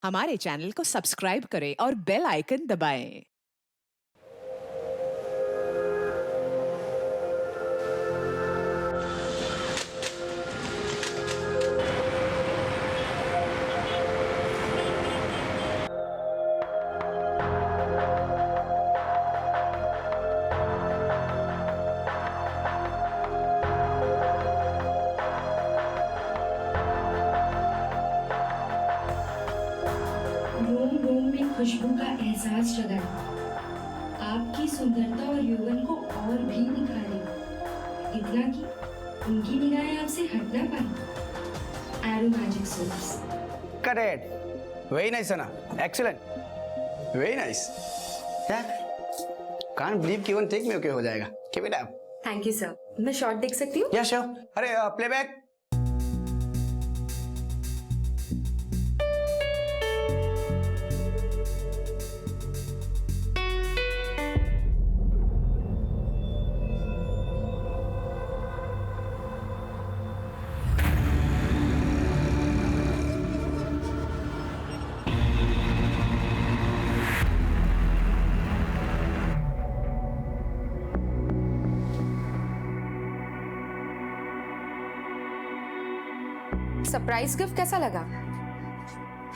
हमारे चैनल को सब्सक्राइब करें और बेल आइकन दबाएं। रोम रोम में खुशबू का एहसास जगाए, आपकी सुंदरता और यौवन को और भी निखारे, इतना कि उनकी निगाहें आपसे हट ना पाए। Arrow magic soaps. Correct, very nice Sana, excellent, very nice. Can't believe कि वन टेक में ओके हो जाएगा। Keep it up. Thank you sir. मैं शॉट देख सकती हूँ? या श्योर। अरे प्लेबैक। सरप्राइज गिफ्ट कैसा लगा?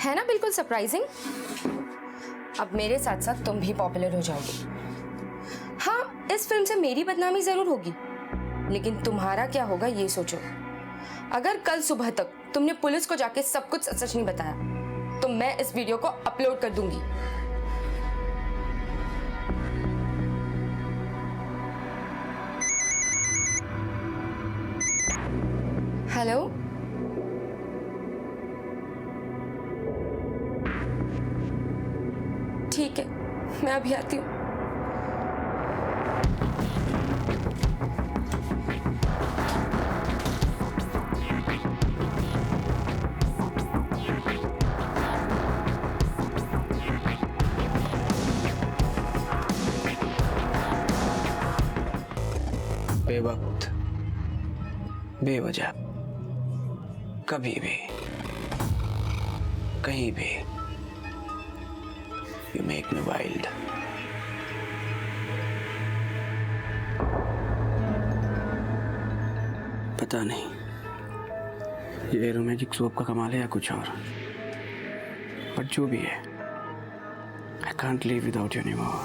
है ना बिल्कुल सरप्राइजिंग। अब मेरे साथ साथ तुम भी पॉपुलर हो जाओगे। हाँ, इस फिल्म से मेरी बदनामी जरूर होगी, लेकिन तुम्हारा क्या होगा ये सोचो। अगर कल सुबह तक तुमने पुलिस को जाके सब कुछ सच नहीं बताया तो मैं इस वीडियो को अपलोड कर दूंगी। हेलो, ठीक है, मैं अभी आती हूँ। बेवक्त, बेवजह, कभी भी, कहीं भी, You make me wild. पता नहीं ये एरो मैजिक सोप का कमाल है या कुछ और, बट जो भी है, I can't live without you anymore.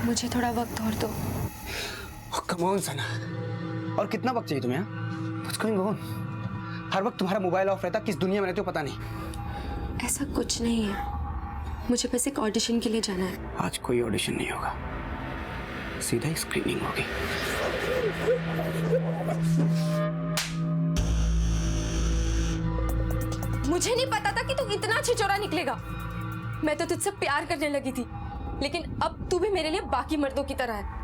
मुझे थोड़ा वक्त और दो। Come on सना, और कितना वक्त चाहिए तुम्हें? What's going on? हर वक्त तुम्हारा मोबाइल ऑफ रहता, किस दुनिया में रहते हो पता नहीं। ऐसा कुछ नहीं है, मुझे बस एक ऑडिशन के लिए जाना है। आज कोई ऑडिशन नहीं होगा, सीधा ही स्क्रीनिंग होगी। मुझे नहीं पता था कि तू इतना छिछोरा निकलेगा। मैं तो तुझसे प्यार करने लगी थी, लेकिन अब तू भी मेरे लिए बाकी मर्दों की तरह है।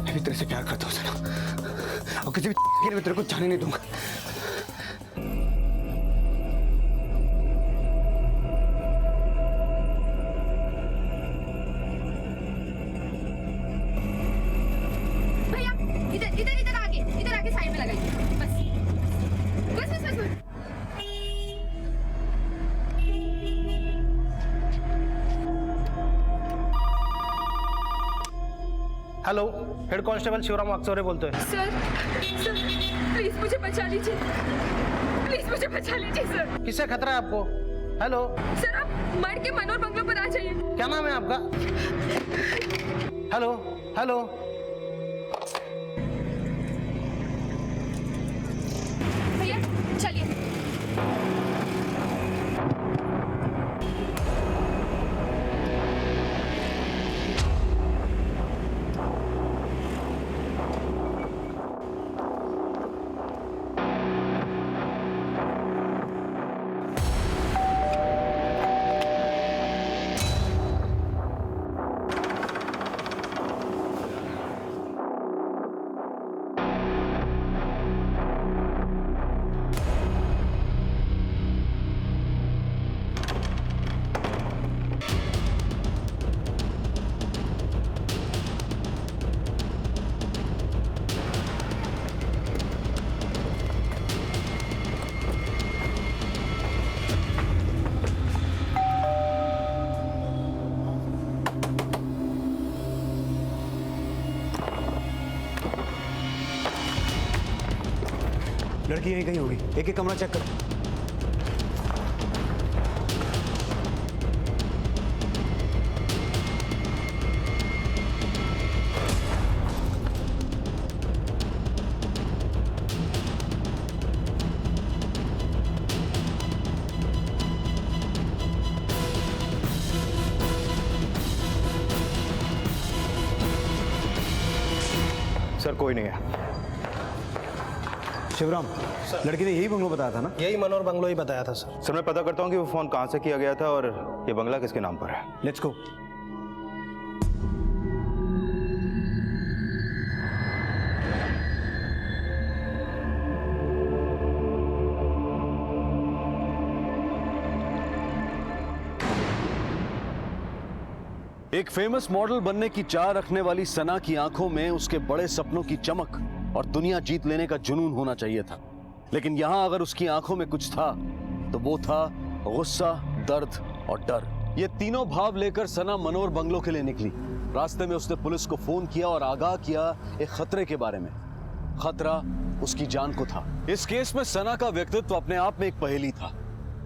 मैं भी तेरे से प्यार करता हूँ सना, और किसी भी के लिए तेरे को जाने नहीं दूंगा। भैया इधर इधर इधर आगे साइड में लगाइए। बस बस बस बस, बस। हेलो, हेड कांस्टेबल शिवराम अक्सोरे बोलते हैं। सर प्लीज मुझे बचा लीजिए, प्लीज मुझे बचा लीजिए सर। किससे खतरा है आपको? हेलो सर, आप मर के मनोर बंगलो पर आ जाइए। क्या नाम है आपका? हेलो हेलो, भैया चलिए। लड़की यहीं कहीं होगी, एक एक कमरा चेक कर। सर कोई नहीं है। शिवराम, लड़की ने यही बंगलो बताया था ना? यही मनोहर बंगलो ही बताया था सर। सर मैं पता करता हूँ कि वो फोन कहाँ से किया गया था और ये बंगला किसके नाम पर है। Let's go. एक फेमस मॉडल बनने की चाह रखने वाली सना की आंखों में उसके बड़े सपनों की चमक और दुनिया जीत लेने का जुनून होना चाहिए था, लेकिन यहां अगर उसकी आंखों में कुछ था तो वो था गुस्सा, दर्द और डर। ये तीनों भाव लेकर सना मनोहर बंगलो के लिए निकली। रास्ते में उसने पुलिस को फोन किया और आगाह किया एक खतरे के बारे में। खतरा उसकी जान को था। इस केस में सना का व्यक्तित्व अपने आप में एक पहेली था।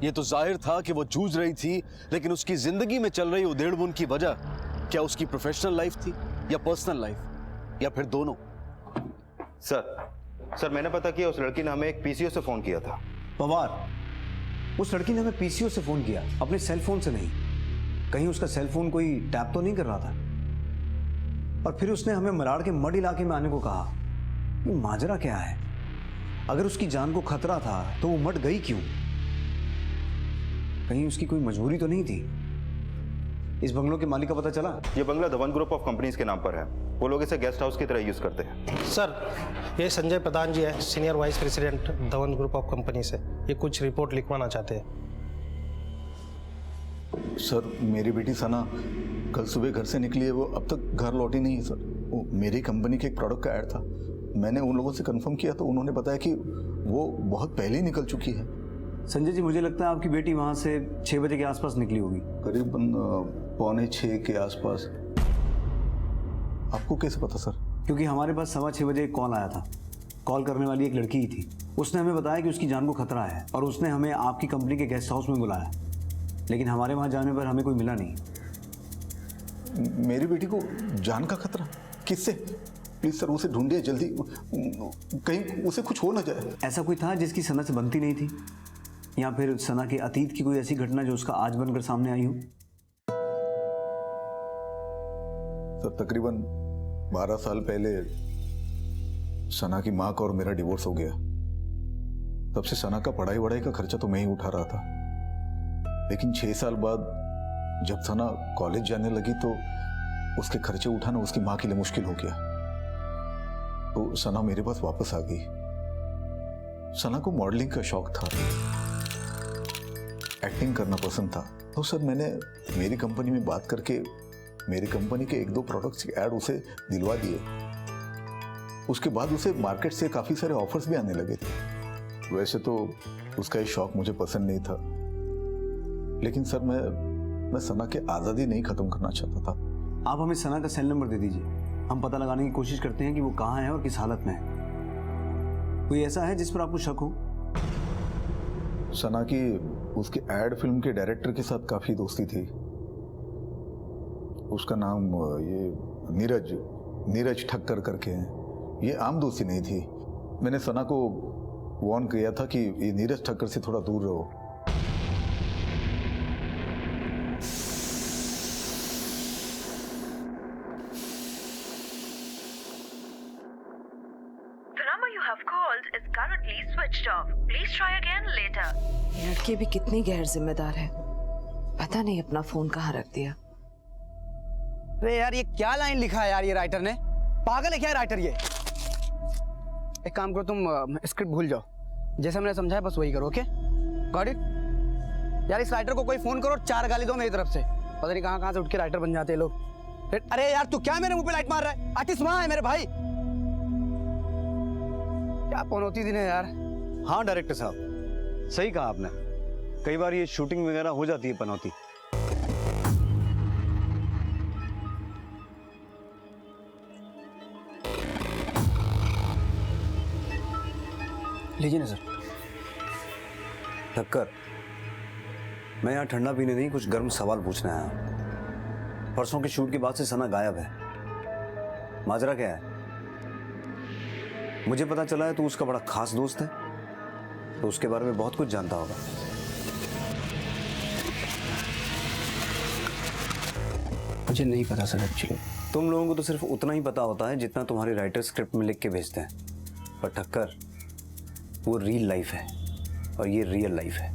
ये तो जाहिर था कि वो जूझ रही थी, लेकिन उसकी जिंदगी में चल रही उधेड़-बुन की वजह क्या उसकी प्रोफेशनल लाइफ थी या पर्सनल लाइफ या फिर दोनों? सर मैंने पता किया, उस लड़की ने हमें एक पीसीओ से फोन किया था। पवार, उस लड़की ने हमें पीसीओ से फोन किया, अपने सेल फोन से नहीं। कहीं उसका सेल फोन कोई टैप तो नहीं कर रहा था? और फिर उसने हमें मलाड़ के मड इलाके में आने को कहा। ये माजरा क्या है? अगर उसकी जान को खतरा था तो वो मड गई क्यों? कहीं उसकी कोई मजबूरी तो नहीं थी? इस बंगलों के मालिक का पता चला? ये बंगला धवन ग्रुप ऑफ कंपनीज के नाम पर है। वो लोग इसे गेस्ट हाउस की तरह यूज करते हैं। सर ये संजय प्रधान जी है, senior vice president Dhawan group of company से। ये कुछ रिपोर्ट लिखवाना चाहते हैं। सर मेरी बेटी सना कल सुबह घर से निकली है, वो अब तक घर लौटी नहीं है सर। वो मेरी कंपनी के एक प्रोडक्ट का ऐड था। मैंने उन लोगों से कंफर्म किया तो उन्होंने बताया कि वो बहुत पहले ही निकल चुकी है। संजय जी, मुझे लगता है आपकी बेटी वहां से 6 बजे के आसपास निकली होगी। करीबन 5:45 के आसपास। आपको कैसे पता सर? क्योंकि हमारे पास 6:15 बजे एक कॉल आया था। कॉल करने वाली एक लड़की ही थी। उसने हमें बताया कि उसकी जान को खतरा है और उसने हमें आपकी कंपनी के गेस्ट हाउस में बुलाया, लेकिन हमारे वहां जाने पर हमें कोई मिला नहीं। मेरी बेटी को जान का खतरा? किससे? प्लीज सर उसे ढूंढिए जल्दी, कहीं उसे कुछ हो ना जाए। ऐसा कोई था जिसकी सना से बनती नहीं थी, या फिर सना के अतीत की कोई ऐसी घटना जो उसका आज बनकर सामने आई हो? सर तकरीबन 12 साल पहले सना की माँ का और मेरा डिवोर्स हो गया। तब से सना का पढ़ाई वढ़ाई का खर्चा तो मैं ही उठा रहा था, लेकिन 6 साल बाद जब सना कॉलेज जाने लगी तो उसके खर्चे उठाना उसकी माँ के लिए मुश्किल हो गया। तो सना मेरे पास वापस आ गई। सना को मॉडलिंग का शौक था, एक्टिंग करना पसंद था। तो सर मैंने मेरी कंपनी में बात करके मेरी कंपनी के 1-2 प्रोडक्ट्स के ऐड उसे दिलवा दिए। उसके बाद उसे मार्केट से काफ़ी सारे ऑफर्स भी आने लगे थे। वैसे तो उसका ये शौक मुझे पसंद नहीं था, लेकिन सर मैं सना की आज़ादी नहीं ख़त्म करना चाहता था। आप हमें सना का सेल नंबर दे दीजिए, हम पता लगाने की कोशिश करते हैं कि वो कहाँ है और किस हालत में है। कोई ऐसा है जिस पर आपको शक हो? सना की उसके एड फिल्म के डायरेक्टर के साथ काफ़ी दोस्ती थी। उसका नाम ये नीरज ठक्कर करके है। ये आम दोस्ती नहीं थी। मैंने सना को वार्न किया था कि ये नीरज ठक्कर से थोड़ा दूर रहो। लड़के भी कितनी गैर जिम्मेदार है, पता नहीं अपना फोन कहाँ रख दिया। अरे यार ये क्या लाइन लिखा है यार, ये राइटर ने पागल है क्या राइटर ये? एक काम करो, तुम स्क्रिप्ट भूल जाओ, जैसे मैंने समझाया बस वही करो। Okay got it? यार इस राइटर को कोई फोन करो और 4 गाली दो मेरी तरफ से। पता नहीं कहाँ से उठ के राइटर बन जाते हैं लोग। अरे यार तू क्या मेरे मुंह पे लाइट मार रहा है? आर्टिस्ट वहां है मेरे भाई। क्या पनौती दिन है यार। हाँ डायरेक्टर साहब, सही कहा आपने। कई बार ये शूटिंग वगैरह हो जाती है पनौती। लीजिए ना सर। ठक्कर, मैं यहाँ ठंडा पीने नहीं कुछ गर्म सवाल पूछने आया हूँ। परसों के शूट के बाद से सना गायब है, माजरा क्या है? मुझे पता चला है तू उसका बड़ा खास दोस्त है, तो उसके बारे में बहुत कुछ जानता होगा। मुझे नहीं पता सर एक्चुअली। तुम लोगों को तो सिर्फ उतना ही पता होता है जितना तुम्हारे राइटर स्क्रिप्ट में लिख के भेजते हैं, पर ठक्कर, वो रियल लाइफ है और ये रियल लाइफ है,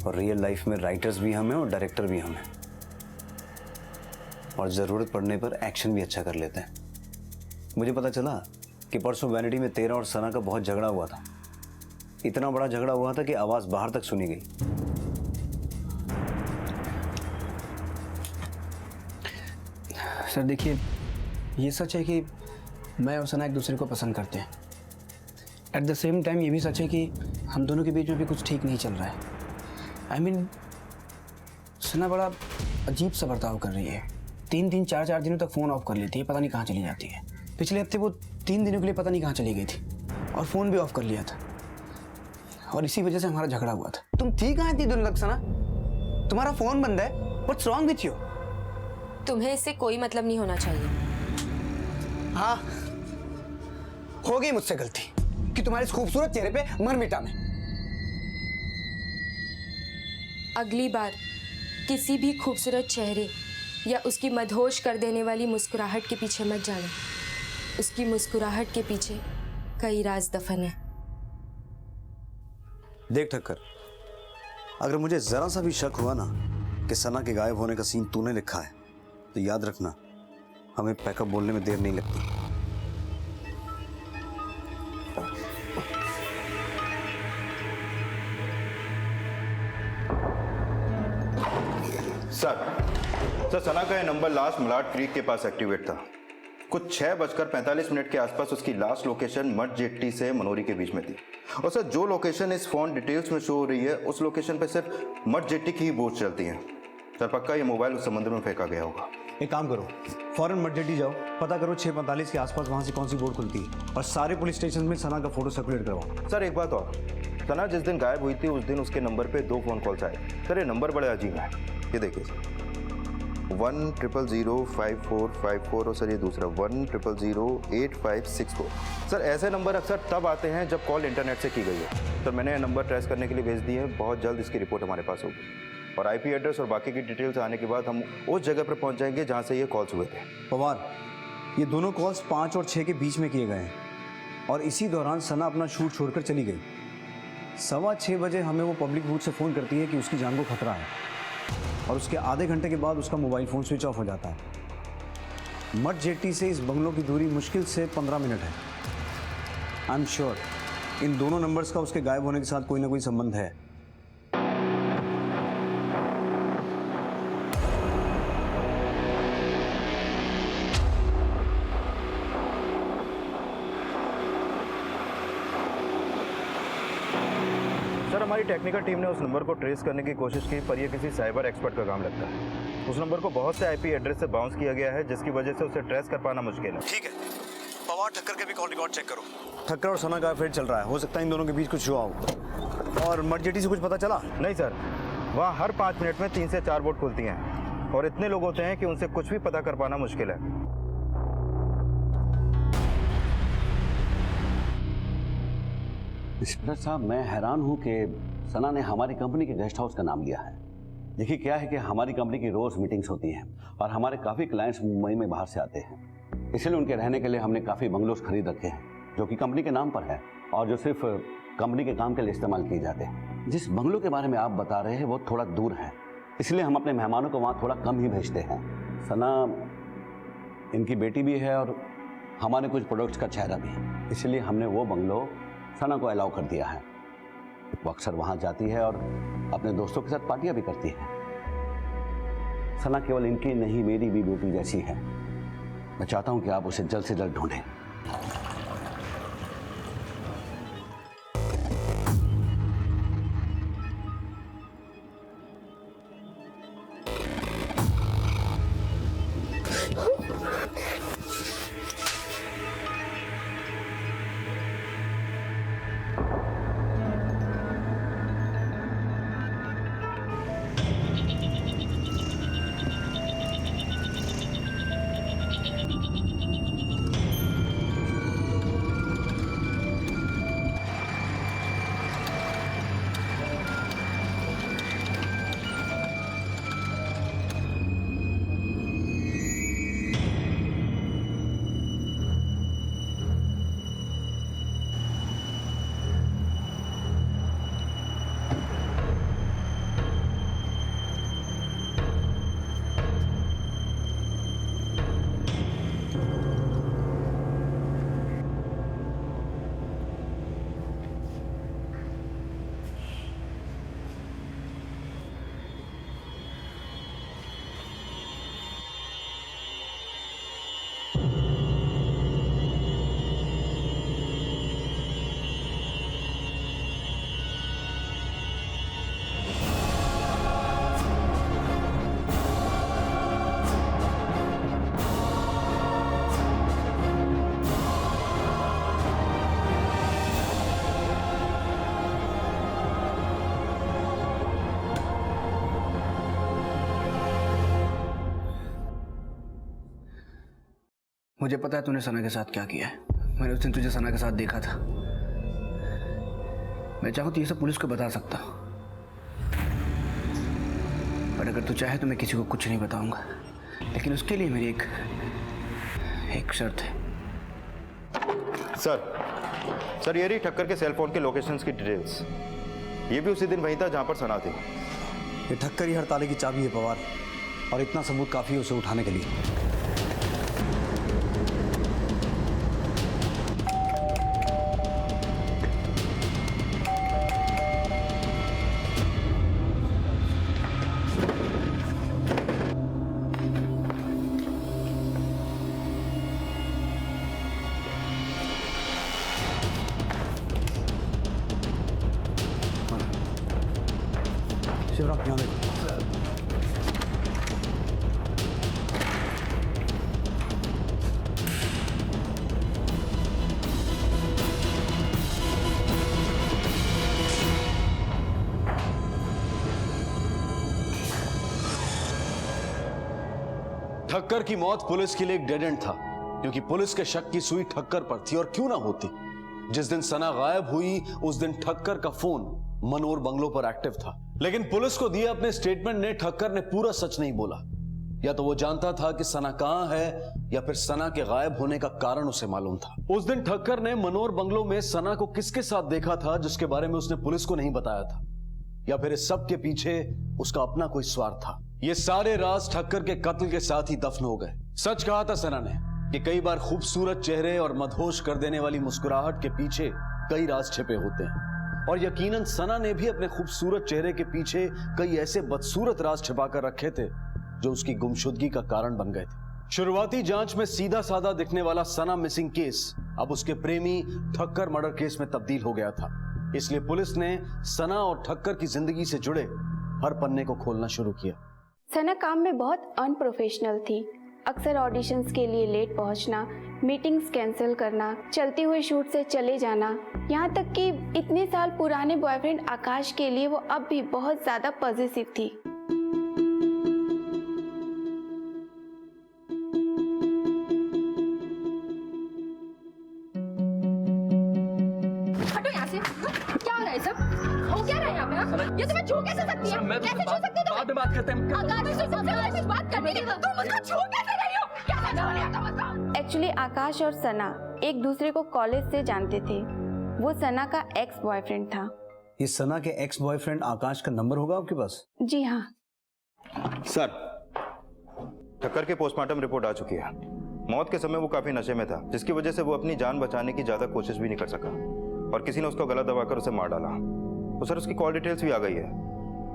और रियल लाइफ में राइटर्स भी हम हैं और डायरेक्टर भी हम हैं, और ज़रूरत पड़ने पर एक्शन भी अच्छा कर लेते हैं। मुझे पता चला कि परसों वैनिटी में तेरा और सना का बहुत झगड़ा हुआ था। इतना बड़ा झगड़ा हुआ था कि आवाज़ बाहर तक सुनी गई। सर देखिए, ये सच है कि मैं और सना एक दूसरे को पसंद करते हैं। एट द सेम टाइम ये भी सच है कि हम दोनों के बीच में भी कुछ ठीक नहीं चल रहा है। आई मीन, सना बड़ा अजीब सा बर्ताव कर रही है। 3-3, 4-4 दिनों तक फ़ोन ऑफ कर लेती है, पता नहीं कहाँ चली जाती है। पिछले हफ्ते वो 3 दिनों के लिए पता नहीं कहाँ चली गई थी और फ़ोन भी ऑफ कर लिया था, और इसी वजह से हमारा झगड़ा हुआ था। तुम थी कहाँ इतनी दिनों तक सना? तुम्हारा फोन बंद है। What's wrong with you? तुम्हें इससे कोई मतलब नहीं होना चाहिए। हाँ, हो गई मुझसे गलती कि तुम्हारे इस खूबसूरत चेहरे पे मर मिटा मैं। अगली बार किसी भी खूबसूरत चेहरे या उसकी मदहोश कर देने वाली मुस्कुराहट के पीछे मत जाना। उसकी मुस्कुराहट के पीछे कई राज दफन है। देख ठक्कर, अगर मुझे जरा सा भी शक हुआ ना कि सना के गायब होने का सीन तूने लिखा है, तो याद रखना हमें पैकअप बोलने में देर नहीं लगती। सर, सना का यह नंबर लास्ट मलाड क्रीक के पास एक्टिवेट था। कुछ 6:45 के आसपास उसकी लास्ट लोकेशन मठ जेट्टी से मनोरी के बीच में थी। और सर, जो लोकेशन इस फोन डिटेल्स में शो हो रही है, उस लोकेशन पे सिर्फ मठ जेट्टी की ही बोट चलती है। सर, पक्का ये मोबाइल उस समुद्र में फेंका गया होगा। एक काम करो, फौरन मठ जेट्टी जाओ, पता करो 6:45 के आसपास वहां से कौन सी बोट खुलती है, और सारे पुलिस स्टेशन में सना का फोटो सर्कुलेट करवाओ। सर, एक बात और, सना जिस दिन गायब हुई थी उस दिन उसके नंबर पे 2 फोन कॉल्स आए। सर, ये नंबर बड़े अजीब है। ये देखिए सर, 1000545 और सर ये दूसरा 1000856 सर, ऐसे नंबर अक्सर तब आते हैं जब कॉल इंटरनेट से की गई है। सर, मैंने ये नंबर ट्रेस करने के लिए भेज दिए हैं। बहुत जल्द इसकी रिपोर्ट हमारे पास होगी, और आईपी एड्रेस और बाकी की डिटेल्स आने के बाद हम उस जगह पर पहुंच जाएंगे जहां से ये कॉल्स हुए थे। पवार, ये दोनों कॉल्स 5 और 6 के बीच में किए गए हैं, और इसी दौरान सना अपना शूट छोड़कर चली गई। 6:15 बजे हमें वो पब्लिक बूथ से फ़ोन करती है कि उसकी जान को खतरा है, और उसके आधे घंटे के बाद उसका मोबाइल फ़ोन स्विच ऑफ हो जाता है। मठ जेट्टी से इस बंगलों की दूरी मुश्किल से 15 मिनट है। आई एम श्योर इन दोनों नंबर्स का उसके गायब होने के साथ कोई ना कोई संबंध है। सर, हमारी टेक्निकल टीम ने उस नंबर को ट्रेस करने की कोशिश की, पर यह किसी साइबर एक्सपर्ट का काम लगता है। उस नंबर को बहुत से आईपी एड्रेस से बाउंस किया गया है, जिसकी वजह से उसे ट्रेस कर पाना मुश्किल है। ठीक है, पवार, ठक्कर के भी कॉल रिकॉर्ड चेक करो। ठक्कर और सना का अफेयर चल रहा है, हो सकता है इन दोनों के बीच कुछ हुआ हो। और मठ जेट्टी से कुछ पता चला? नहीं सर, वहाँ हर 5 मिनट में 3 से 4 बोट खुलती हैं, और इतने लोग होते हैं कि उनसे कुछ भी पता कर पाना मुश्किल है। इंस्पेक्टर साहब, मैं हैरान हूं कि सना ने हमारी कंपनी के गेस्ट हाउस का नाम लिया है। देखिए, क्या है कि हमारी कंपनी की रोज़ मीटिंग्स होती हैं और हमारे काफ़ी क्लाइंट्स मुंबई में बाहर से आते हैं, इसलिए उनके रहने के लिए हमने काफ़ी बंगलोज खरीद रखे हैं जो कि कंपनी के नाम पर है और जो सिर्फ कंपनी के काम के लिए इस्तेमाल किए जाते हैं। जिस बंगलों के बारे में आप बता रहे हैं वो थोड़ा दूर है, इसलिए हम अपने मेहमानों को वहाँ थोड़ा कम ही भेजते हैं। सना इनकी बेटी भी है और हमारे कुछ प्रोडक्ट्स का चेहरा भी, इसलिए हमने वो बंगलो सना को अलाउ कर दिया है। वो अक्सर वहाँ जाती है और अपने दोस्तों के साथ पार्टियाँ भी करती है। सना केवल इनकी नहीं, मेरी भी बेटी जैसी है। मैं चाहता हूँ कि आप उसे जल्द से जल्द ढूंढें। मुझे पता है तूने सना के साथ क्या किया है। मैंने उस दिन तुझे सना के साथ देखा था। मैं चाहूँ तो ये सब पुलिस को बता सकता हूँ, पर अगर तू चाहे तो मैं किसी को कुछ नहीं बताऊंगा। लेकिन उसके लिए मेरी एक शर्त है। सर ये रही ठक्कर के सेलफोन के लोकेशंस की डिटेल्स। ये भी उसी दिन वहीं था जहां पर सना थी। ये ठक्कर ही हर ताले की चाबी है पवार, और इतना सबूत काफी है उसे उठाने के लिए। शिवराम यहाँ देखो। ठक्कर की मौत पुलिस के लिए एक डेड एंड था, क्योंकि पुलिस के शक की सुई ठक्कर पर थी। और क्यों ना होती, जिस दिन सना गायब हुई उस दिन ठक्कर का फोन मनोर बंगलो पर एक्टिव था। लेकिन पुलिस को दिए अपने स्टेटमेंट ने ठक्कर ने पूरा सच नहीं बोला। या तो वो जानता था कि सना कहां है, या फिर सना के गायब होने का कारण उसे मालूम था। उस दिन ठक्कर ने मनोर बंगलो में सना को किसके साथ देखा था जिसके बारे में उसने पुलिस को नहीं बताया था, या फिर इस सब के पीछे उसका अपना कोई स्वार्थ था। ये सारे राज ठक्कर के कत्ल के साथ ही दफन हो गए। सच कहा था सना ने कि कई बार खूबसूरत चेहरे और मदहोश कर देने वाली मुस्कुराहट के पीछे कई राज छिपे होते हैं। और यकीनन सना ने भी अपने खूबसूरत चेहरे के पीछे कई ऐसे बदसूरत राज छिपा कर रखे थे जो उसकी गुमशुदगी का कारण बन गए थे। शुरुआती जांच में सीधा साधा दिखने वाला सना मिसिंग केस अब उसके प्रेमी ठक्कर मर्डर केस में तब्दील हो गया था। इसलिए पुलिस ने सना और ठक्कर की जिंदगी से जुड़े हर पन्ने को खोलना शुरू किया। सना काम में बहुत अनप्रोफेशनल थी। अक्सर ऑडिशंस के लिए लेट पहुंचना, मीटिंग्स कैंसिल करना, चलते हुए शूट से चले जाना, यहाँ तक कि इतने साल पुराने बॉयफ्रेंड आकाश के लिए वो अब भी बहुत ज्यादा पॉजिटिव थी। हटो यहाँ से। क्या हो रहा है सब? हो क्या रहा है यहाँ पे? ये तुम्हें छू कैसे सकती है? कैसे छू सकती है? बाद में बात करते हैं। आकाश से सबसे बात करने के बाद तुम मुझको छू कैसे रही हो? क्या समझ रही हो तुम मुझको? एक्चुअली आकाश और सना एक दूसरे को कॉलेज से जानते थे। वो सना का एक्स बॉयफ्रेंड था। ये सना के एक्स बॉयफ्रेंड आकाश का नंबर होगा आपके पास? जी हाँ सर, ठक्कर के पोस्टमार्टम रिपोर्ट आ चुकी है। मौत के समय वो काफी नशे में था, जिसकी वजह से वो अपनी जान बचाने की ज्यादा कोशिश भी नहीं कर सका और किसी ने उसको गला दबाकर उसे मार डाला। तो सर उसकी कॉल डिटेल्स भी आ गई है।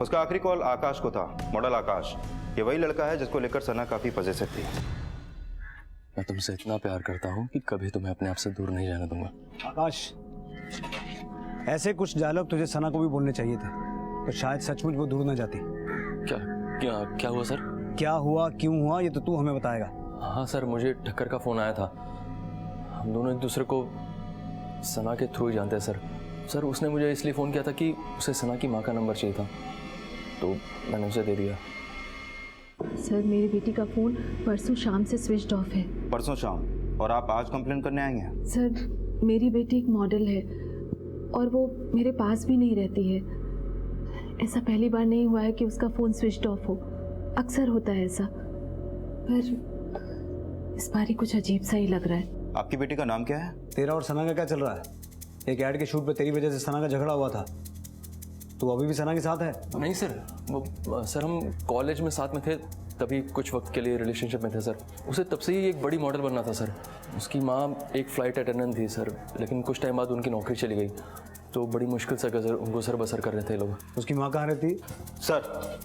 उसका आखिरी कॉल आकाश को था, मॉडल आकाश। ये वही लड़का है जिसको लेकर सना काफी पजेसिव थी। मैं तुमसे इतना प्यार करता हूँ कि कभी तुम्हें अपने आप से दूर नहीं जाने दूंगा। आकाश, ऐसे कुछ डायलॉग तुझे सना को भी बोलने चाहिए थे, तो शायद सचमुच वो दूर न जाती। क्या हुआ सर? क्या हुआ, क्यों हुआ, ये तो तू हमें बताएगा। हाँ सर, मुझे ठक्कर का फोन आया था। हम दोनों एक दूसरे को सना के थ्रू ही जानते हैं सर। उसने मुझे इसलिए फ़ोन किया था कि उसे सना की माँ का नंबर चाहिए था, तो मैंने उसे दे दिया। सर मेरी बेटी का फ़ोन परसों शाम से स्विच ऑफ है। परसों शाम? और आप आज कंप्लेन करने आएंगे? सर मेरी बेटी एक मॉडल है और वो मेरे पास भी नहीं रहती है। ऐसा पहली बार नहीं हुआ है कि उसका फ़ोन स्विच ऑफ हो, अक्सर होता है ऐसा, पर इस बार ही कुछ अजीब सा ही लग रहा है। आपकी बेटी का नाम क्या है? तेरा और सना का क्या चल रहा है? एक ऐड के शूट पे तेरी वजह से सना का झगड़ा हुआ था, तो अभी भी सना के साथ है? नहीं सर, वो सर हम कॉलेज में साथ में थे, तभी कुछ वक्त के लिए रिलेशनशिप में थे सर। उसे तब से ही एक बड़ी मॉडल बनना था सर। उसकी माँ एक फ्लाइट अटेंडेंट थी सर, लेकिन कुछ टाइम बाद उनकी नौकरी चली गई, तो बड़ी मुश्किल से सर उनको सर बसर कर रहे थे लोग। उसकी माँ कहाँ रहती? सर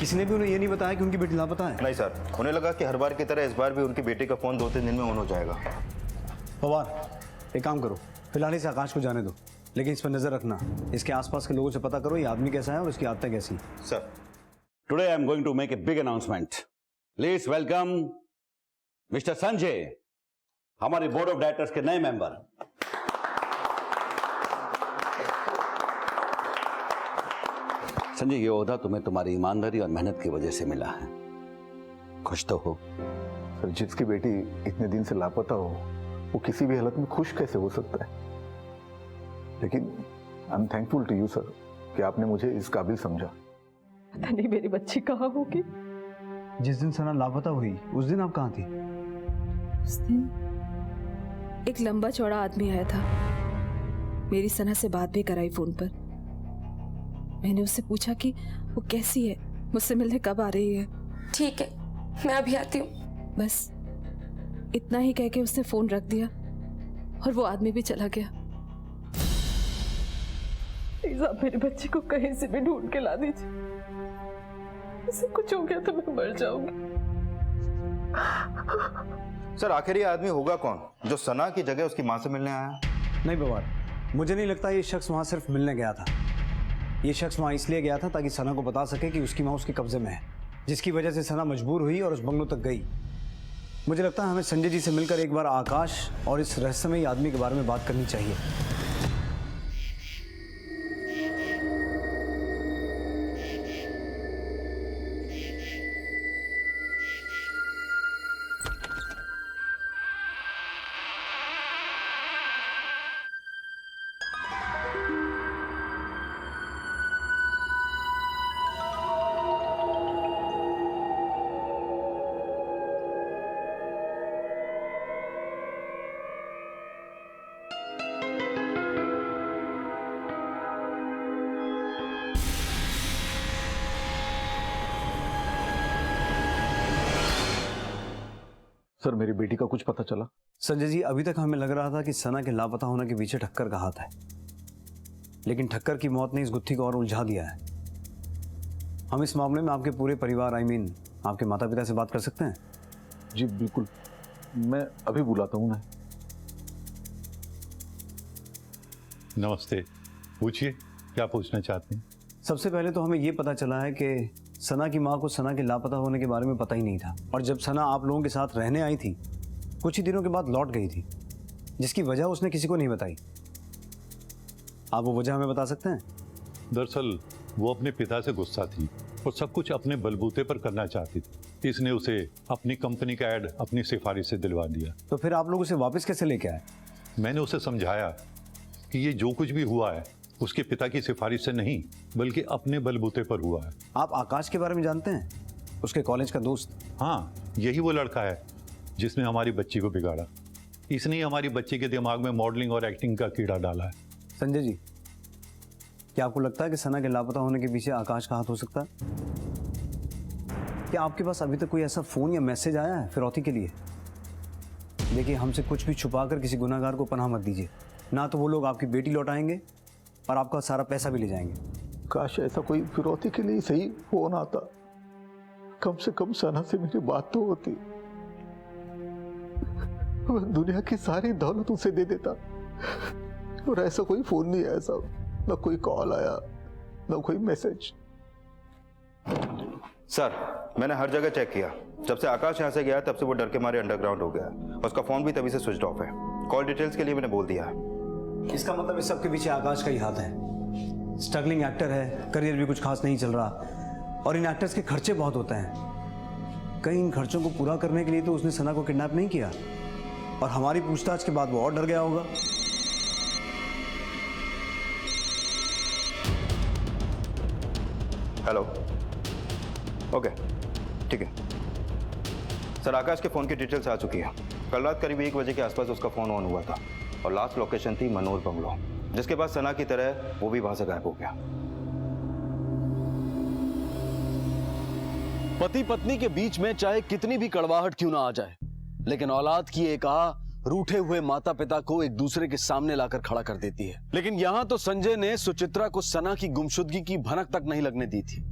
किसी ने भी उन्हें ये नहीं बताया कि उनकी बेटी लापता है? नहीं सर, उन्हें लगा कि हर बार की तरह इस बार भी उनकी बेटी का फोन 2-3 दिन में ऑन हो जाएगा। पवार, एक काम करो, फिलहाल इस आकाश को जाने दो, लेकिन इस पर नजर रखना। इसके आसपास के लोगों से पता करो ये आदमी कैसा है और इसकी आदतें कैसी। Sir, today I am going to make a big announcement. Please welcome mister Sanjay, हमारे बोर्ड ऑफ डायरेक्टर्स के नए मेंबर। संजय, ये ओहदा तुम्हें तुम्हारी ईमानदारी और मेहनत की वजह से मिला है। खुश तो हो? सर जिसकी बेटी इतने दिन से लापता हो वो किसी भी हालत में खुश कैसे हो सकता है? लेकिन I am thankful to you sir कि आपने मुझे इस काबिल समझा। पता नहीं मेरी बच्ची कहाँ होगी। जिस दिन सना लापता हुई उस दिन आप कहाँ थी? उस दिन एक लंबा चौड़ा आदमी आया था, मेरी सना से बात भी कराई फोन पर। मैंने उससे पूछा कि वो कैसी है, मुझसे मिलने कब आ रही है। ठीक है, मैं अभी आती हूँ। बस इतना ही कह के उसने फोन रख दिया और वो आदमी भी चला गया। प्लीज आप मेरे बच्चे को कहीं से भी ढूंढ के ला दीजिए, उसे कुछ हो गया तो मैं मर जाऊंगी। सर आखिर ये आदमी होगा कौन जो सना की जगह उसकी मां से मिलने आया? नहीं बवार, मुझे नहीं लगता ये शख्स वहां सिर्फ मिलने गया था। ये शख्स वहां इसलिए गया था ताकि सना को बता सके कि उसकी मां उसके कब्जे में है, जिसकी वजह से सना मजबूर हुई और उस बंगलों तक गई। मुझे लगता है हमें संजय जी से मिलकर एक बार आकाश और इस रहस्यमयी आदमी के बारे में बात करनी चाहिए। सर मेरी बेटी का कुछ पता चला? संजय जी, अभी तक हमें लग रहा था कि सना के लापता होने के पीछे ठक्कर का हाथ है, लेकिन ठक्कर की मौत ने इस गुत्थी को और उलझा दिया है। हम इस मामले में आपके पूरे परिवार आपके माता पिता से बात कर सकते हैं? जी बिल्कुल, मैं अभी बुलाता हूँ ना। नमस्ते, पूछिए क्या पूछना चाहते हैं? सबसे पहले तो हमें ये पता चला है कि सना की माँ को सना के लापता होने के बारे में पता ही नहीं था, और जब सना आप लोगों के साथ रहने आई थी कुछ ही दिनों के बाद लौट गई थी, जिसकी वजह उसने किसी को नहीं बताई। आप वो वजह हमें बता सकते हैं? दरअसल वो अपने पिता से गुस्सा थी और सब कुछ अपने बलबूते पर करना चाहती थी। इसने उसे अपनी कंपनी का ऐड अपनी सिफारिश से दिलवा दिया। तो फिर आप लोग उसे वापस कैसे लेके आए? मैंने उसे समझाया कि ये जो कुछ भी हुआ है उसके पिता की सिफारिश से नहीं बल्कि अपने बलबूते पर हुआ है। आप आकाश के बारे में जानते हैं? उसके कॉलेज का दोस्त? हाँ, यही वो लड़का है जिसने हमारी बच्ची को बिगाड़ा। इसने ही हमारी बच्ची के दिमाग में मॉडलिंग और एक्टिंग का कीड़ा डाला है। संजय जी, क्या आपको लगता है कि सना के लापता होने के पीछे आकाश का हाथ हो सकता है? क्या आपके पास अभी तक कोई ऐसा फोन या मैसेज आया है फिरौती के लिए? देखिए, हमसे कुछ भी छुपाकर किसी गुनाहगार को पनाह मत दीजिए, ना तो वो लोग आपकी बेटी लौटाएंगे और आपका सारा पैसा भी ले जाएंगे। काश ऐसा कोई फिरौती के लिए सही फोन आता, कम से कम सना से मेरी बात तो होती। मैं दुनिया की सारी दौलत उसे दे देता, और ऐसा कोई फोन नहीं आया साहब, ना कोई कॉल आया ना कोई मैसेज। सर मैंने हर जगह चेक किया, जब से आकाश यहाँ से गया तब से वो डर के मारे अंडरग्राउंड हो गया है। उसका फोन भी तभी से स्विच ऑफ है। कॉल डिटेल्स के लिए मैंने बोल दिया है। इसका मतलब इस सब के पीछे आकाश का ही हाथ है। स्ट्रगलिंग एक्टर है, करियर भी कुछ खास नहीं चल रहा, और इन एक्टर्स के खर्चे बहुत होते हैं। कहीं इन खर्चों को पूरा करने के लिए तो उसने सना को किडनैप नहीं किया, और हमारी पूछताछ के बाद वो और डर गया होगा। हेलो, ओके ठीक है सर। आकाश के फ़ोन की डिटेल्स आ चुकी है। कल रात करीब 1 बजे के आसपास उसका फ़ोन ऑन हुआ था, और लास्ट लोकेशन थी मनोर बंगलो, जिसके बाद सना की तरह वो भी वहां से गायब हो गया। पति पत्नी के बीच में चाहे कितनी भी कड़वाहट क्यों ना आ जाए, लेकिन औलाद की एक आह रूठे हुए माता पिता को एक दूसरे के सामने लाकर खड़ा कर देती है। लेकिन यहां तो संजय ने सुचित्रा को सना की गुमशुदगी की भनक तक नहीं लगने दी थी।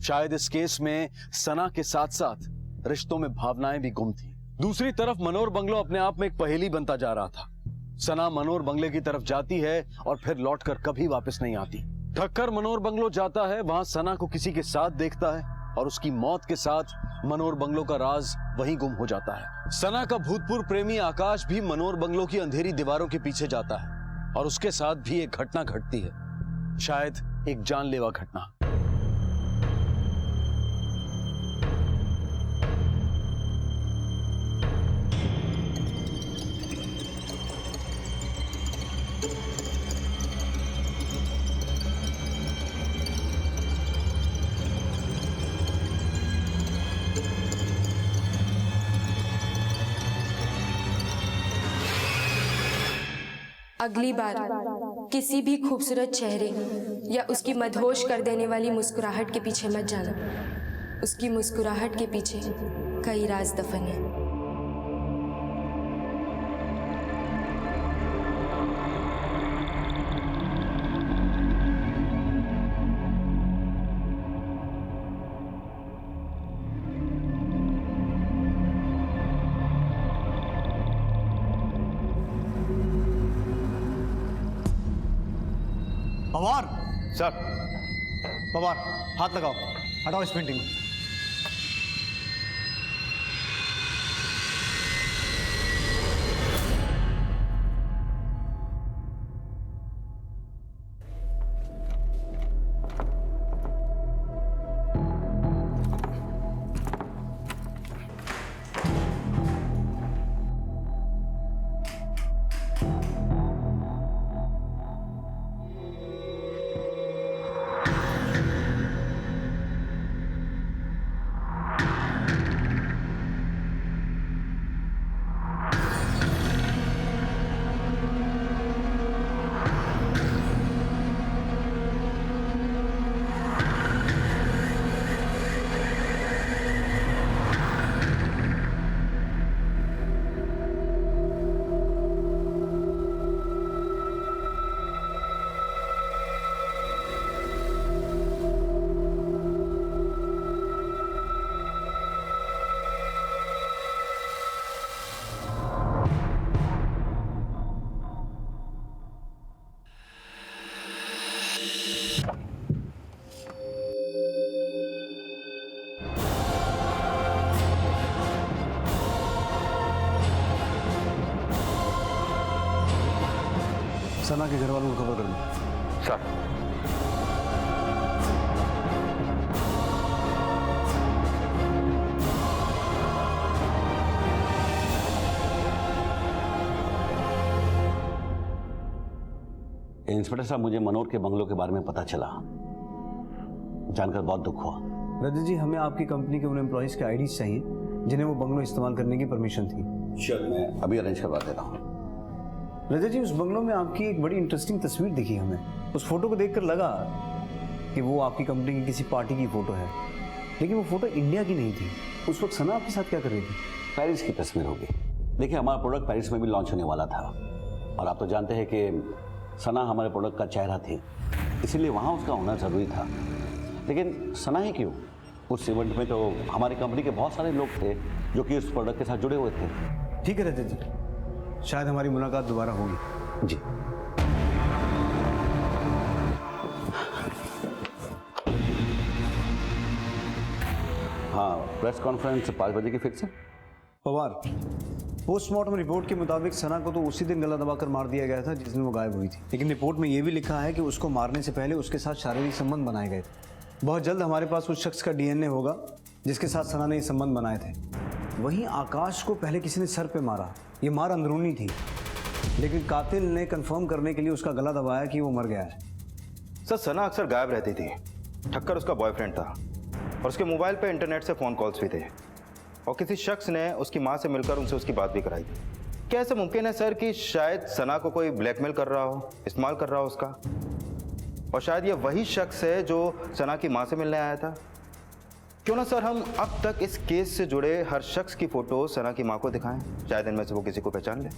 शायद इस केस में सना के साथ साथ रिश्तों में भावनाएं भी गुम थी। दूसरी तरफ मनोर बंगलो अपने आप में एक पहेली बनता जा रहा था। सना मनोर बंगले की तरफ जाती है और फिर लौटकर कभी वापस नहीं आती। ठक्कर मनोर बंगलो जाता है, वहां सना को किसी के साथ देखता है, और उसकी मौत के साथ मनोर बंगलो का राज वहीं गुम हो जाता है। सना का भूतपूर्व प्रेमी आकाश भी मनोर बंगलो की अंधेरी दीवारों के पीछे जाता है, और उसके साथ भी एक घटना घटती है, शायद एक जानलेवा घटना। अगली बार किसी भी खूबसूरत चेहरे या उसकी मदहोश कर देने वाली मुस्कुराहट के पीछे मत जाना। उसकी मुस्कुराहट के पीछे कई राज दफन है। पवार सर। पवार हाथ लगाओ, हटाओ इस पेंटिंग को। सना के घर वालों को खबर कर दो। सर। इंस्पेक्टर साहब, मुझे मनोहर के बंगलों के बारे में पता चला, जानकर बहुत दुख हुआ। रजत जी, हमें आपकी कंपनी के उन एम्प्लॉइज के आईडीज चाहिए जिन्हें वो बंगलो इस्तेमाल करने की परमिशन थी। श्योर, मैं अभी अरेंज करवा देता हूँ। रजत जी, उस बंगलो में आपकी एक बड़ी इंटरेस्टिंग तस्वीर दिखी हमें। उस फोटो को देखकर लगा कि वो आपकी कंपनी की किसी पार्टी की फोटो है, लेकिन वो फोटो इंडिया की नहीं थी। उस वक्त सना आपके साथ क्या कर रही थी? पेरिस की तस्वीर होगी। देखिए, हमारा प्रोडक्ट पेरिस में भी लॉन्च होने वाला था और आप तो जानते हैं कि सना हमारे प्रोडक्ट का चेहरा थी, इसीलिए वहाँ उसका होना ज़रूरी था। लेकिन सना ही क्यों, उस इवेंट में तो हमारी कंपनी के बहुत सारे लोग थे जो कि उस प्रोडक्ट के साथ जुड़े हुए थे। ठीक है रजत जी, शायद हमारी मुलाकात दोबारा होगी। जी। हाँ, प्रेस कॉन्फ्रेंस 5 बजे की फिक्स है। पवार, पोस्टमार्टम रिपोर्ट के मुताबिक सना को तो उसी दिन गला दबाकर मार दिया गया था जिस दिन वो गायब हुई थी, लेकिन रिपोर्ट में ये भी लिखा है कि उसको मारने से पहले उसके साथ शारीरिक संबंध बनाए गए थे। बहुत जल्द हमारे पास उस शख्स का डीएनए होगा जिसके साथ सना ने ये संबंध बनाए थे। वहीं आकाश को पहले किसी ने सर पे मारा, ये मार अंदरूनी थी, लेकिन कातिल ने कंफर्म करने के लिए उसका गला दबाया कि वो मर गया है। सर, सना अक्सर गायब रहती थी। ठक्कर उसका बॉयफ्रेंड था और उसके मोबाइल पे इंटरनेट से फ़ोन कॉल्स भी थे और किसी शख्स ने उसकी माँ से मिलकर उनसे उसकी बात भी कराई थी। क्या ऐसा मुमकिन है सर कि शायद सना को कोई ब्लैकमेल कर रहा हो, इस्तेमाल कर रहा हो उसका, और शायद ये वही शख्स है जो सना की माँ से मिलने आया था? क्यों ना सर हम अब तक इस केस से जुड़े हर शख्स की फ़ोटो सना की माँ को दिखाएं, शायद इनमें से वो किसी को पहचान ले।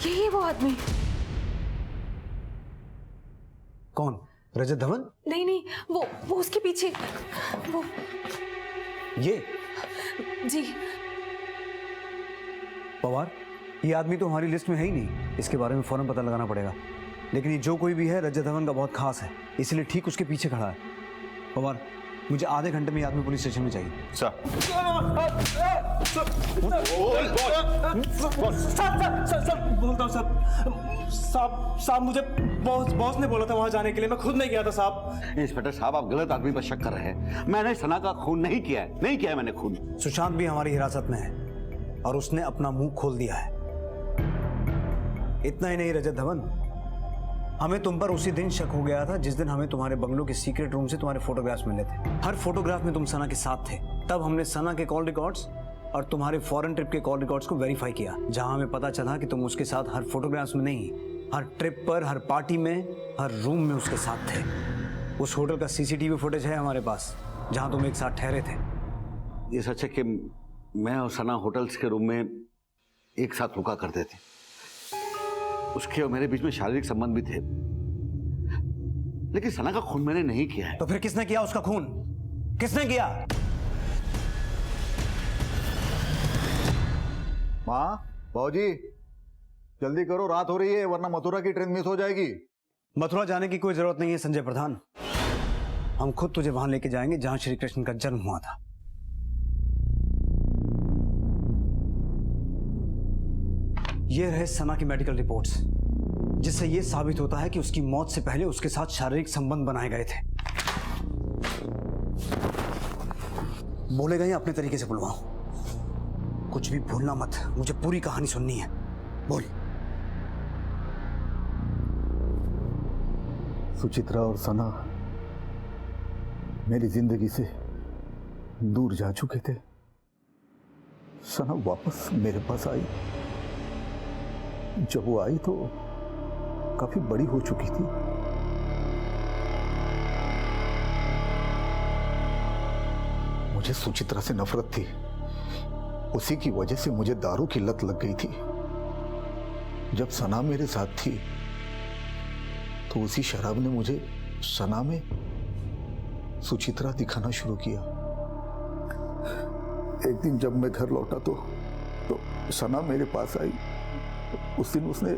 यही है वो आदमी। कौन? रजत धवन? नहीं नहीं, वो उसके पीछे वो। ये? जी। पवार, ये आदमी तो हमारी लिस्ट में है ही नहीं, इसके बारे में फौरन पता लगाना पड़ेगा। लेकिन ये जो कोई भी है रजत धवन का बहुत खास है, इसलिए ठीक उसके पीछे खड़ा है। पवार, मुझे आधे घंटे में ये आदमी पुलिस स्टेशन में चाहिए। सर। बोलता हूँ साहब, मुझे बॉस ने बोला था वहां जाने के लिए, मैं खुद नहीं गया था साहब। इंस्पेक्टर साहब, आप गलत आदमी पर शक कर रहे हैं। मैंने सना का खून नहीं किया है, नहीं किया है मैंने खून। सुशांत भी हमारी हिरासत में है और उसने अपना मुंह खोल दिया है। इतना ही नहीं रजत धवन, हमें तुम पर उसी दिन शक हो गया था जिस दिन हमें तुम्हारे बंगलों के सीक्रेट रूम से तुम्हारे फोटोग्राफ्स मिले थे। हर फोटोग्राफ में तुम सना के साथ थे। तब हमने सना के कॉल रिकॉर्ड्स और तुम्हारे फॉरेन ट्रिप के कॉल रिकॉर्ड्स को वेरीफाई किया, जहां हमें पता चला कि तुम उसके साथ हर फोटोग्राफ्स में नहीं, हर ट्रिप पर, हर पार्टी में, हर रूम में उसके साथ थे। उस होटल का सीसीटीवी फुटेज है हमारे पास जहां तुम एक साथ ठहरे थे। ये सच है कि मैं और सना होटल्स के रूम में एक साथ रुका करते थे। उसके और मेरे बीच में शारीरिक संबंध भी थे, लेकिन सना का खून मैंने नहीं किया है। तो फिर किसने किया उसका खून? किसने किया? माँ, बाबूजी, जल्दी करो, रात हो रही है, वरना मथुरा की ट्रेन मिस हो जाएगी। मथुरा जाने की कोई जरूरत नहीं है संजय प्रधान। हम खुद तुझे वहां लेके जाएंगे जहां श्री कृष्ण का जन्म हुआ था। ये रहे सना की मेडिकल रिपोर्ट्स, जिससे यह साबित होता है कि उसकी मौत से पहले उसके साथ शारीरिक संबंध बनाए गए थे। बोलेगा या अपने तरीके से बुलवाऊं? कुछ भी भूलना मत, मुझे पूरी कहानी सुननी है। बोल। सुचित्रा और सना मेरी जिंदगी से दूर जा चुके थे। सना वापस मेरे पास आई। जब वो आई तो काफी बड़ी हो चुकी थी। मुझे सुचित्रा से नफरत थी। उसी की वजह से मुझे दारू की लत लग गई थी। जब सना मेरे साथ थी तो उसी शराब ने मुझे सना में सुचित्रा दिखाना शुरू किया। एक दिन जब मैं घर लौटा तो सना मेरे पास आई। उस दिन उसने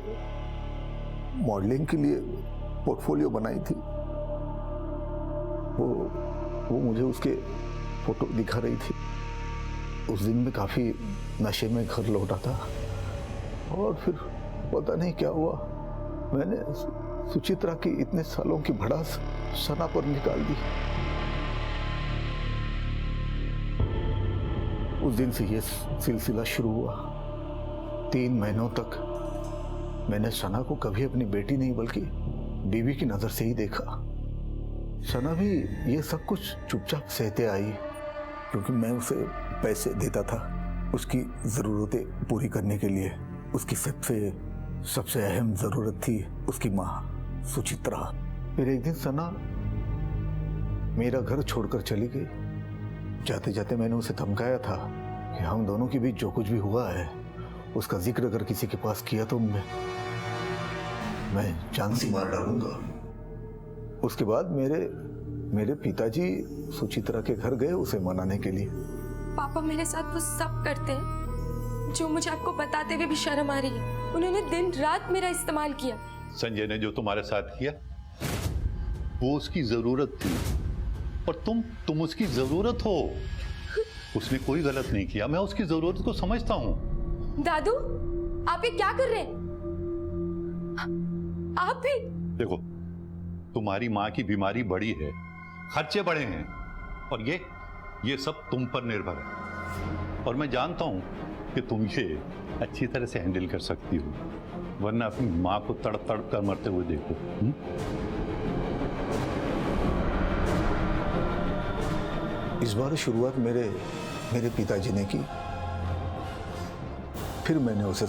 मॉडलिंग के लिए पोर्टफोलियो बनाई थी। वो मुझे उसके फोटो दिखा रही थी। उस दिन मैं काफी नशे में घर लौटा था और फिर पता नहीं क्या हुआ, मैंने सुचित्रा की इतने सालों की भड़ास सना पर निकाल दी। उस दिन से ये सिलसिला शुरू हुआ। 3 महीनों तक मैंने सना को कभी अपनी बेटी नहीं बल्कि बीवी की नजर से ही देखा। सना भी ये सब कुछ चुपचाप सहते आई, क्योंकि मैं उसे पैसे देता था उसकी जरूरतें पूरी करने के लिए। उसकी सबसे अहम जरूरत थी उसकी माँ सुचित्रा। फिर एक दिन सना मेरा घर छोड़कर चली गई। जाते जाते मैंने उसे धमकाया था कि हम दोनों के बीच जो कुछ भी हुआ है उसका जिक्र अगर किसी के पास किया तो मैं जान से मार डालूंगा। उसके बाद मेरे पिताजी सुचित्रा के घर गए उसे मनाने के लिए। पापा मेरे साथ वो सब करते हैं जो मुझे आपको बताते हुए भी शर्म आ रही है। उन्होंने दिन रात मेरा इस्तेमाल किया। संजय ने जो तुम्हारे साथ किया वो उसकी जरूरत थी और तुम उसकी जरूरत हो। उसने कोई गलत नहीं किया, मैं उसकी जरूरत को समझता हूँ। दादू, आप ये क्या कर रहे हैं? आप भी देखो, तुम्हारी माँ की बीमारी बड़ी है, खर्चे बड़े हैं और ये सब तुम पर निर्भर है। और मैं जानता हूं कि तुम ये अच्छी तरह से हैंडल कर सकती हो, वरना अपनी माँ को तड़प तड़प कर मरते हुए देखो। इस बार शुरुआत मेरे पिताजी ने की। फिर मैंने उसे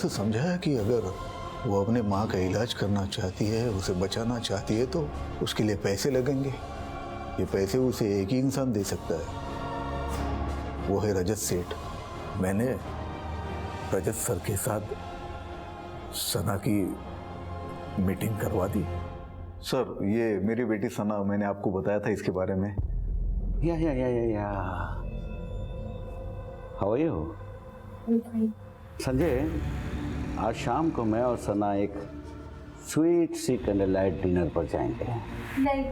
समझाया कि अगर वो अपने माँ का इलाज करना चाहती है, उसे बचाना चाहती है, तो उसके लिए पैसे लगेंगे। ये पैसे उसे एक ही इंसान दे सकता है, वो है रजत सेठ। मैंने रजत सर के साथ सना की मीटिंग करवा दी। सर, ये मेरी बेटी सना, मैंने आपको बताया था इसके बारे में। या हाउ आर यू? संजय, आज शाम को मैं और सना एक स्वीट सी कैंडल लाइट डिनर पर जाएंगे। नहीं,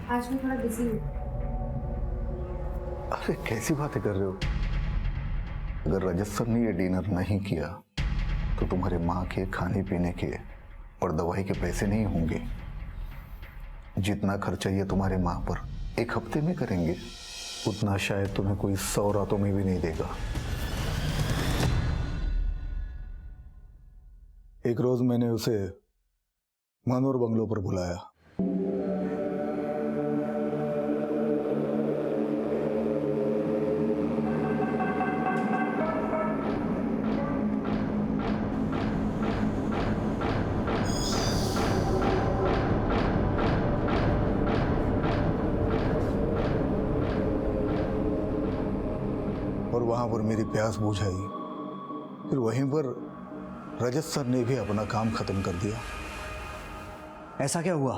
आज मैं थोड़ा बिजी हूँ। अरे कैसी बातें कर रहे हो? अगर रजत सर ने ये डिनर नहीं किया तो तुम्हारे माँ के खाने पीने के और दवाई के पैसे नहीं होंगे। जितना खर्चा ये तुम्हारे माँ पर एक हफ्ते में करेंगे, उतना शायद तुम्हें कोई 100 रातों में भी नहीं देगा। एक रोज मैंने उसे मनोर बंगलो पर बुलाया। और वहां पर मेरी प्यास बुझाई। फिर वहीं पर रजत सर ने भी अपना काम खत्म कर दिया। ऐसा क्या हुआ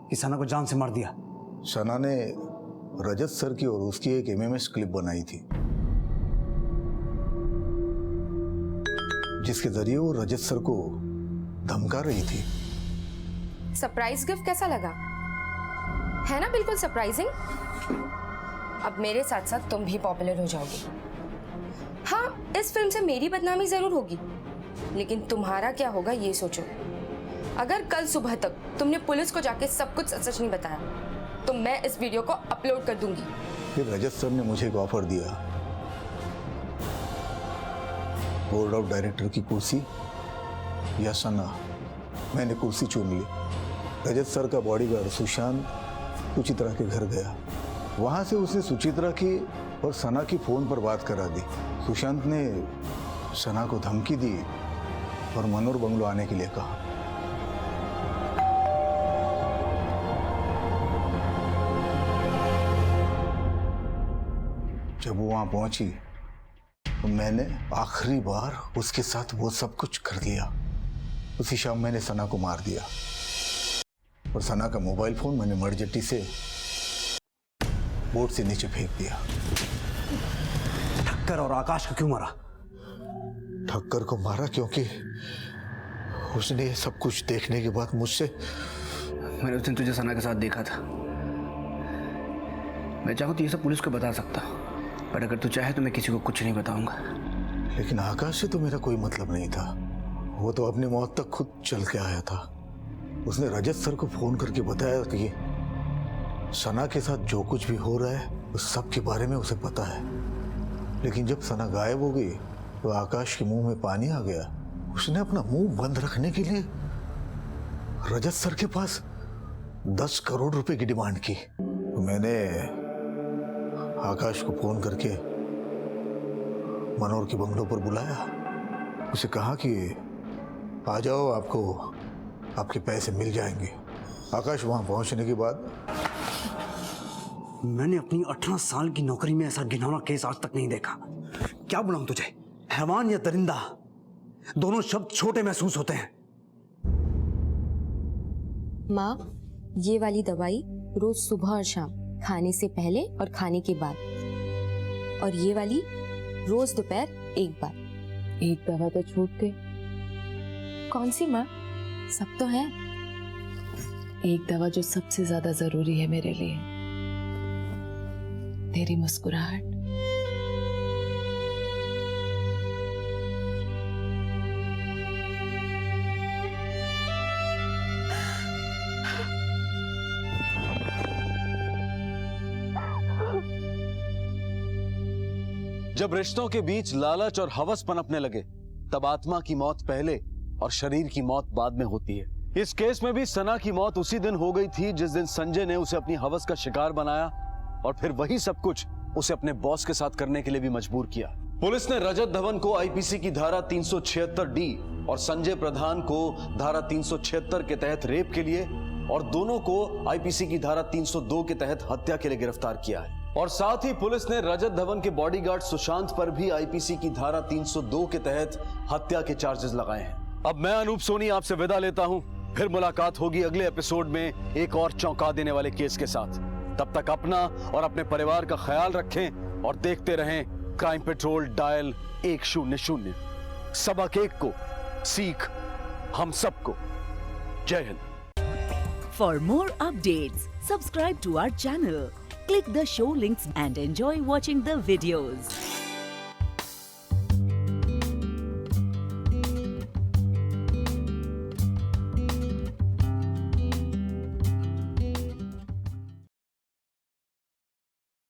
कि सना को जान से मार दिया? सना ने रजत सर की और उसकी एक एमएमएस क्लिप बनाई थी, जिसके जरिए वो रजत सर को धमका रही थी। सरप्राइज गिफ्ट कैसा लगा? है ना बिल्कुल सरप्राइजिंग। अब मेरे साथ साथ तुम भी पॉपुलर हो जाओगे। हाँ, इस फिल्म से मेरी बदनामी जरूर होगी, लेकिन तुम्हारा क्या होगा ये सोचो। अगर कल सुबह तक तुमने पुलिस को जाके सब कुछ सच नहीं बताया तो मैं इस वीडियो को अपलोड कर दूंगी। फिर रजत सर ने मुझे एक ऑफर दिया, बोर्ड ऑफ डायरेक्टर की कुर्सी या सना। मैंने कुर्सी चुन ली। रजत सर का बॉडीगार्ड सुशांत सुचित्रा के घर गया। वहां से उसने सुचित्रा की और सना की फोन पर बात करा दी। सुशांत ने सना को धमकी दी और मनोर बंगलो आने के लिए कहा। जब वो वहां पहुंची तो मैंने आखिरी बार उसके साथ वो सब कुछ कर दिया। उसी शाम मैंने सना को मार दिया और सना का मोबाइल फोन मैंने मरजट्टी से बोर्ड से नीचे फेंक दिया। ठक्कर और आकाश को क्यों मारा? ठक्कर को मारा क्योंकि उसने सब कुछ देखने के बाद मुझसे। मैंने उस दिन तुझे सना के साथ देखा था। मैं चाहूँ तो ये सब पुलिस को बता सकता, पर अगर तू चाहे तो मैं किसी को कुछ नहीं बताऊंगा। लेकिन आकाश से तो मेरा कोई मतलब नहीं था। वो तो अपनी मौत तक खुद चल के आया था। उसने रजत सर को फोन करके बताया कि सना के साथ जो कुछ भी हो रहा है उस सब के बारे में उसे पता है। लेकिन जब सना गायब हो गई तो आकाश के मुंह में पानी आ गया। उसने अपना मुंह बंद रखने के लिए रजत सर के पास 10 करोड़ रुपए की डिमांड की। तो मैंने आकाश को फोन करके मनोर के बंगलों पर बुलाया। उसे कहा कि आ जाओ, आपको आपके पैसे मिल जाएंगे। आकाश वहां पहुंचने के बाद मैंने अपनी 18 साल की नौकरी में ऐसा घिनौना केस आज तक नहीं देखा। क्या बुलाऊं तुझे, हैवान या दरिंदा? दोनों शब्द छोटे महसूस होते हैं। माँ, ये वाली दवाई रोज सुबह और शाम, खाने से पहले और खाने के बाद, और ये वाली रोज दोपहर एक बार। एक दवा तो छूट गई। कौन सी माँ? सब तो है। एक दवा जो सबसे ज्यादा जरूरी है मेरे लिए, तेरी मुस्कुराहट। जब रिश्तों के बीच लालच और हवस पनपने लगे तब आत्मा की मौत पहले और शरीर की मौत बाद में होती है। इस केस में भी सना की मौत उसी दिन हो गई थी जिस दिन संजय ने उसे अपनी हवस का शिकार बनाया और फिर वही सब कुछ उसे अपने बॉस के साथ करने के लिए भी मजबूर किया। पुलिस ने रजत धवन को आईपीसी की धारा 376D और संजय प्रधान को धारा 376 के तहत रेप के लिए और दोनों को आईपीसी की धारा 302 के तहत हत्या के लिए गिरफ्तार किया है। और साथ ही पुलिस ने रजत धवन के बॉडीगार्ड सुशांत पर भी आईपीसी की धारा 302 के तहत हत्या के चार्जेस लगाए हैं। अब मैं अनूप सोनी आपसे विदा लेता हूं। फिर मुलाकात होगी अगले एपिसोड में एक और चौंका देने वाले केस के साथ। तब तक अपना और अपने परिवार का ख्याल रखें और देखते रहें क्राइम पेट्रोल डायल 100। सबक एक को, सीख हम सबको। जय Hind. For more updates, subscribe to our channel, click the show links and enjoy watching the videos.